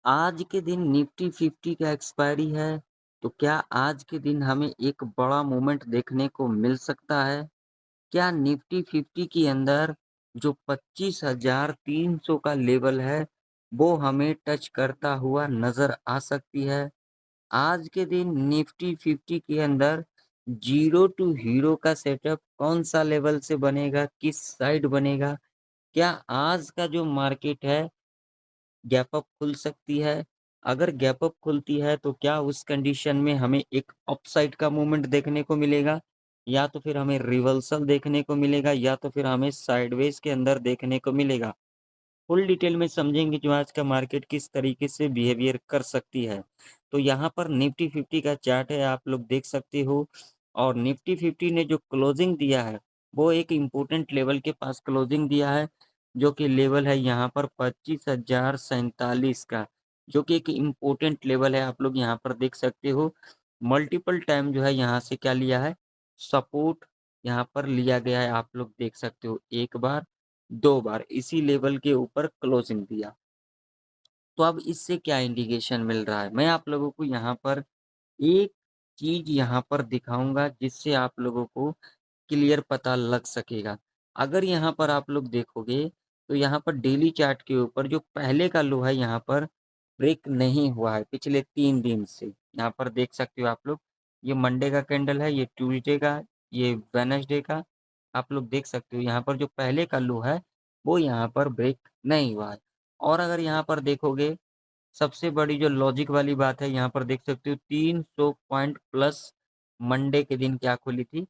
आज के दिन निफ्टी 50 का एक्सपायरी है, तो क्या आज के दिन हमें एक बड़ा मूवमेंट देखने को मिल सकता है? क्या निफ्टी 50 के अंदर जो 25,300 का लेवल है, वो हमें टच करता हुआ नज़र आ सकती है? आज के दिन निफ्टी 50 के अंदर ज़ीरो टू हीरो का सेटअप कौन-सा लेवल से बनेगा, किस साइड बनेगा? क्या आज का जो मार्केट है गैप अप खुल सकती है। अगर गैप अप खुलती है तो क्या उस कंडीशन में हमें एक अपसाइड का मूवमेंट देखने को मिलेगा? या तो फिर हमें रिवर्सल देखने को मिलेगा या तो फिर हमें साइडवेज़ के अंदर देखने को मिलेगा। फुल डिटेल में समझेंगे जो आज का मार्केट किस तरीके से बिहेवियर कर सकती है। तो यहाँ पर निफ्टी 50 का चार्ट है आप लोग देख सकते हो और निफ्टी 50 ने जो क्लोजिंग दिया है, वो एक इम्पोर्टेंट लेवल के पास क्लोजिंग दिया है, जो कि लेवल है यहाँ पर 25,047 का, जो कि एक इम्पोर्टेंट लेवल है आप लोग यहाँ पर देख सकते हो। मल्टीपल टाइम जो है यहाँ से क्या लिया है, सपोर्ट यहाँ पर लिया गया है आप लोग देख सकते हो। 1 बार 2 बार इसी लेवल के ऊपर क्लोजिंग दिया। तो अब इससे क्या इंडिकेशन मिल रहा है? मैं आप लोगों को यहाँ पर एक चीज़ यहाँ पर दिखाऊँगा जिससे आप लोगों को क्लियर पता लग सकेगा। अगर यहाँ पर आप लोग देखोगे तो यहाँ पर डेली चार्ट के ऊपर जो पहले का लो है यहाँ पर ब्रेक नहीं हुआ है पिछले 3 दिन से। यहाँ पर देख सकते हो आप लोग, ये मंडे का कैंडल है, ये ट्यूसडे का, ये वेडनेसडे का। आप लोग देख सकते हो यहाँ पर जो पहले का लो है, वो यहाँ पर ब्रेक नहीं हुआ है। और अगर यहाँ पर देखोगे सबसे बड़ी जो लॉजिक वाली बात है यहाँ पर देख सकते हो 300 पॉइंट प्लस मंडे के दिन क्या खुली थी?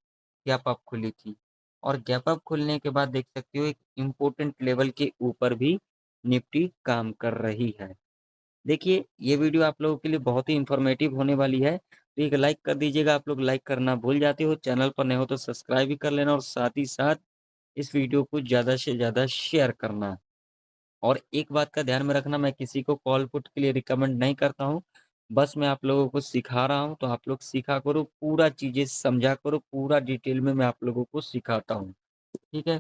गैप अप खुली थी। और गैप अप खुलने के बाद देख सकते हो एक इम्पोर्टेंट लेवल के ऊपर भी निफ्टी काम कर रही है। देखिए, ये वीडियो आप लोगों के लिए बहुत ही इन्फॉर्मेटिव होने वाली है। तो एक लाइक कर दीजिएगा, आप लोग लाइक करना भूल जाते हो। चैनल पर नए हो तो सब्सक्राइब भी कर लेना और साथ ही साथ इस वीडियो को ज़्यादा से ज़्यादा शेयर करना। और एक बात का ध्यान में रखना, मैं किसी को कॉल पुट के लिए रिकमेंड नहीं करता हूँ। बस मैं आप लोगों को सिखा रहा हूँ, तो आप लोग सीखा करो, पूरा चीज़ें समझा करो, पूरा डिटेल में मैं आप लोगों को सिखाता हूँ। ठीक है?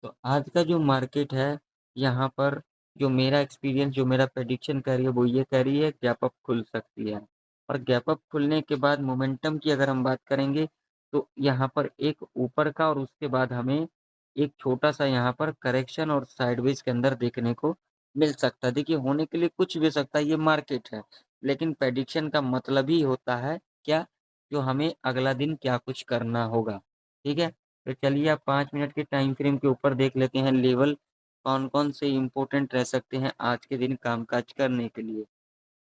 तो आज का जो मार्केट है, यहाँ पर जो मेरा एक्सपीरियंस, जो मेरा प्रेडिक्शन कह रही है, वो ये कह रही है गैप अप खुल सकती है। और गैप अप खुलने के बाद मोमेंटम की अगर हम बात करेंगे, तो यहाँ पर एक ऊपर का और उसके बाद हमें एक छोटा-सा यहाँ पर करेक्शन और साइडवेज़ के अंदर देखने को मिल सकता है। देखिए, होने के लिए कुछ भी हो सकता है, ये मार्केट है। लेकिन प्रेडिक्शन का मतलब ही होता है क्या? जो हमें अगला दिन क्या कुछ करना होगा। ठीक है? तो चलिए अब 5 मिनट के टाइम फ्रेम के ऊपर देख लेते हैं लेवल कौन-कौन से इम्पोर्टेंट रह सकते हैं आज के दिन कामकाज करने के लिए।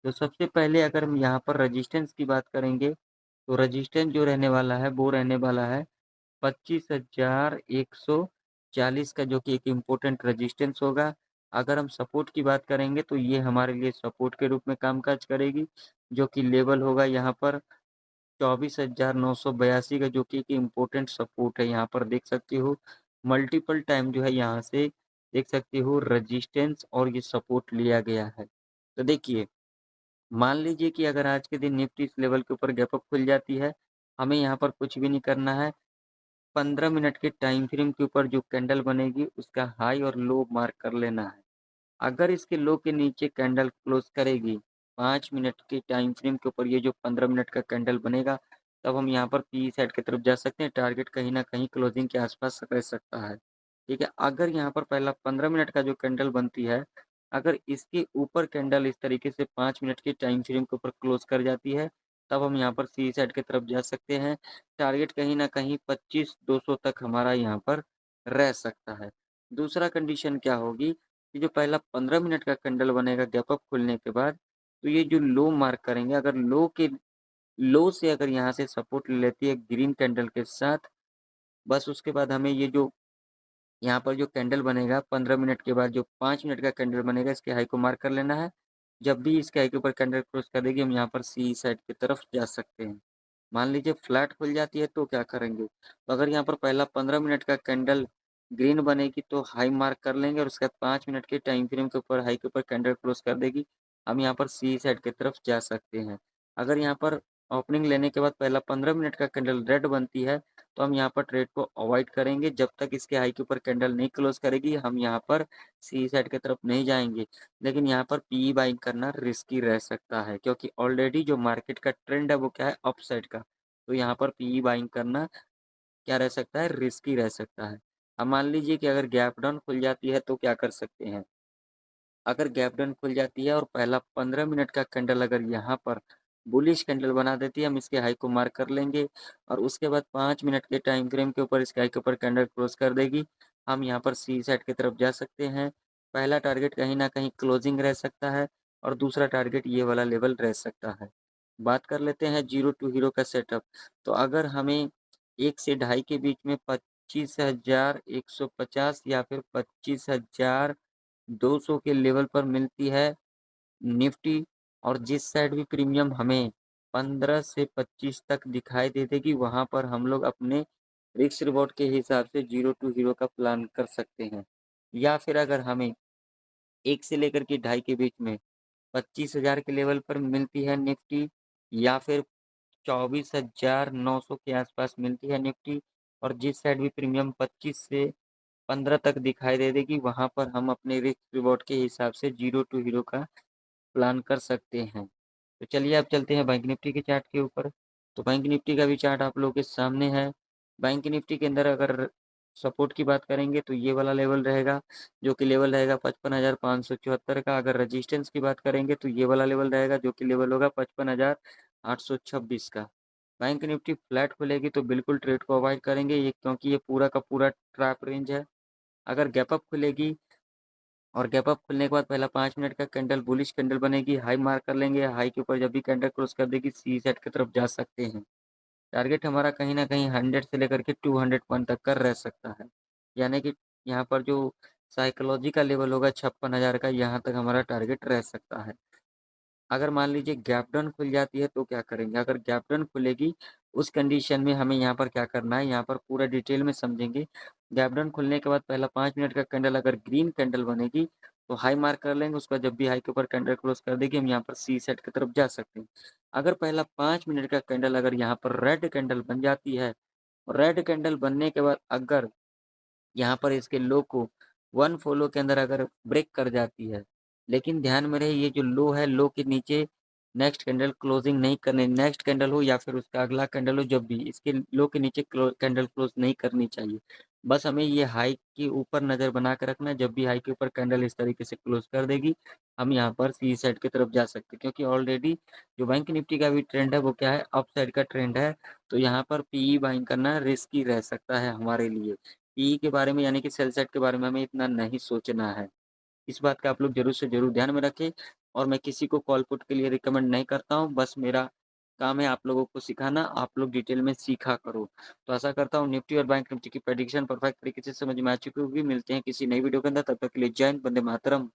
तो सबसे पहले अगर हम यहाँ पर रेजिस्टेंस की बात करेंगे, तो रेजिस्टेंस जो रहने वाला है वो रहने वाला है 25,140 का, जो कि एक इम्पोर्टेंट रेजिस्टेंस होगा। अगर हम सपोर्ट की बात करेंगे तो ये हमारे लिए सपोर्ट के रूप में कामकाज करेगी, जो कि लेवल होगा यहाँ पर 24,982 का, जो कि एक इम्पोर्टेंट सपोर्ट है। यहाँ पर देख सकते हो मल्टीपल टाइम जो है यहाँ से देख सकते हो रेजिस्टेंस और ये सपोर्ट लिया गया है। तो देखिए, मान लीजिए कि अगर आज के दिन निफ्टी इस लेवल के ऊपर गैप अप खुल जाती है, हमें यहाँ पर कुछ भी नहीं करना है। 15 मिनट के टाइम फ्रेम के ऊपर जो कैंडल बनेगी उसका हाई और लो मार्क कर लेना है। अगर इसके लो के नीचे कैंडल क्लोज करेगी 5 मिनट के टाइम फ्रेम के ऊपर, ये जो 15 मिनट का कैंडल बनेगा, तब हम यहाँ पर पी साइड की तरफ जा सकते हैं। टारगेट कहीं न कहीं क्लोजिंग के आस-पास रह सकता है। ठीक है? अगर यहाँ पर पहला 15 मिनट का जो कैंडल बनती है, अगर इसके ऊपर कैंडल इस तरीके से 5 मिनट के टाइम फ्रेम के ऊपर क्लोज कर जाती है, तब हम यहाँ पर सी साइड की तरफ जा सकते हैं। टारगेट कहीं न कहीं 25,200 तक हमारा यहाँ पर रह सकता है। दूसरा कंडीशन क्या होगी, ये जो पहला 15 मिनट का कैंडल बनेगा गैप अप खुलने के बाद, तो ये जो लो मार्क करेंगे, अगर लो से अगर यहाँ से सपोर्ट ले लेती है ग्रीन कैंडल के साथ, बस उसके बाद हमें ये जो यहाँ पर जो कैंडल बनेगा 15 मिनट के बाद जो 5 मिनट का कैंडल बनेगा, इसके हाई को मार्क कर लेना है। जब भी इसके हाई के ऊपर कैंडल क्रॉस कर देगी, हम यहाँ पर सी साइड की तरफ जा सकते हैं। मान लीजिए फ्लैट खुल जाती है तो क्या करेंगे? तो अगर यहाँ पर पहला 15 मिनट का कैंडल ग्रीन बनेगी तो हाई मार्क कर लेंगे और उसके बाद 5 मिनट के टाइम फ्रेम के ऊपर हाई के ऊपर कैंडल क्लोज़ कर देगी। हम यहाँ पर सी साइड की तरफ जा सकते हैं। अगर यहाँ पर ओपनिंग लेने के बाद पहला 15 मिनट का कैंडल रेड बनती है, तो हम यहाँ पर ट्रेड को अवॉइड करेंगे। जब तक इसके हाई के ऊपर कैंडल नहीं क्लोज़ करेगी, हम यहाँ पर सी साइड की तरफ नहीं जाएँगे। लेकिन यहाँ पर पीई बाइंग करना रिस्की रह सकता है, क्योंकि ऑलरेडी जो मार्केट का ट्रेंड है वो क्या है, अप साइड का। तो यहाँ पर पीई बाइंग करना क्या रह सकता है, रिस्की रह सकता है। अब मान लीजिए कि अगर गैप डाउन खुल जाती है तो क्या कर सकते हैं? अगर गैप डाउन खुल जाती है और पहला 15 मिनट का कैंडल अगर यहाँ पर बुलिश कैंडल बना देती है, हम इसके हाई को मार्क कर लेंगे और उसके बाद 5 मिनट के टाइम फ्रेम के ऊपर इसके हाई के ऊपर कैंडल क्लोज़ कर देगी। हम यहाँ पर सी साइड की तरफ जा सकते हैं। पहला टारगेट कहीं न कहीं क्लोजिंग रह सकता है और दूसरा टारगेट ये वाला लेवल रह सकता है। बात कर लेते हैं ज़ीरो टू हीरो का सेटअप। तो अगर हमें 1 से ढाई के बीच में 25,150 या फिर 25,200 के लेवल पर मिलती है निफ्टी, और जिस साइड भी प्रीमियम हमें 15 से 25 तक दिखाई दे देगी, वहाँ पर हम लोग अपने रिस्क रिवॉर्ड के हिसाब से ज़ीरो टू हीरो का प्लान कर सकते हैं। या फिर अगर हमें 1 से लेकर के ढाई के बीच में 25,000 के लेवल पर मिलती है निफ्टी, या फिर 24,900 के आसपास मिलती है निफ्टी, और जिस साइड भी प्रीमियम 25 से 15 तक दिखाई दे देगी, वहाँ पर हम अपने रिस्क रिवॉर्ड के हिसाब से ज़ीरो टू हीरो का प्लान कर सकते हैं। तो चलिए अब चलते हैं बैंक निफ्टी के चार्ट के ऊपर। तो बैंक निफ्टी का भी चार्ट आप लोगों के सामने है। बैंक निफ्टी के अंदर अगर सपोर्ट की बात करेंगे तो ये वाला लेवल रहेगा, जो कि लेवल रहेगा 55,574 का। अगर रेजिस्टेंस की बात करेंगे तो ये वाला लेवल रहेगा, जो कि लेवल होगा 55,826 का। बैंक निफ्टी फ्लैट खुलेगी तो बिल्कुल ट्रेड को अवॉइड करेंगे ये, क्योंकि ये पूरा का पूरा ट्रैप रेंज है। अगर गैप अप खुलेगी और गैप अप खुलने के बाद पहला 5 मिनट का कैंडल बुलिश कैंडल बनेगी, हाई मार्क कर लेंगे, हाई के ऊपर जब भी कैंडल क्लोज़ कर देगी, सी सेट की तरफ जा सकते हैं। टारगेट हमारा कहीं न कहीं 100 से लेकर के 200 पॉइंट तक का रह सकता है। यानी कि यहाँ पर जो साइकोलॉजी का लेवल होगा 56,000 का, यहाँ तक हमारा टारगेट रह सकता है। अगर मान लीजिए गैप डाउन खुल जाती है तो क्या करेंगे? अगर गैप डाउन खुलेगी, उस कंडीशन में हमें यहाँ पर क्या करना है, यहाँ पर पूरा डिटेल में समझेंगे। गैप डाउन खुलने के बाद पहला 5 मिनट का कैंडल अगर ग्रीन कैंडल बनेगी, तो हाई मार्क कर लेंगे, उसके बाद जब भी हाई के ऊपर कैंडल क्लोज़ कर देगी, हम यहाँ पर सी सेट की तरफ जा सकते हैं। अगर पहला 5 मिनट का कैंडल अगर यहाँ पर रेड कैंडल बन जाती है, रेड कैंडल बनने के बाद अगर यहाँ पर इसके लो को 1 फॉलो के अंदर अगर ब्रेक कर जाती है, लेकिन ध्यान में रहे ये जो लो है, लो के नीचे नेक्स्ट कैंडल क्लोजिंग नहीं करनी, नेक्स्ट कैंडल हो या फिर उसका अगला कैंडल हो, जब भी इसके लो के नीचे कैंडल क्लोज नहीं करनी चाहिए। बस हमें ये हाई के ऊपर नज़र बना के रखना है, जब भी हाई के ऊपर कैंडल इस तरीके से क्लोज कर देगी, हम यहाँ पर सी साइड की तरफ जा सकते हैं, क्योंकि ऑलरेडी जो बैंक निफ्टी का भी ट्रेंड है वो क्या है, अप साइड का ट्रेंड है। तो यहाँ पर पीई बाइंग करना रिस्की रह सकता है हमारे लिए। पीई के बारे में यानी कि सेल साइड के बारे में हमें इतना नहीं सोचना है। इस बात का आप लोग ज़रूर से ज़रूर ध्यान में रखें, और मैं किसी को कॉल पुट के लिए रिकमेंड नहीं करता हूँ, बस मेरा काम है आप लोगों को सिखाना, आप लोग डिटेल में सीखा करो। तो आशा करता हूँ निफ्टी और बैंक निफ्टी की प्रेडिक्शन परफेक्ट तरीके से समझ में आ चुकी होगी। मिलते हैं किसी नई वीडियो के अंदर, तब तक के लिए जय हिंद, वंदे मातरम।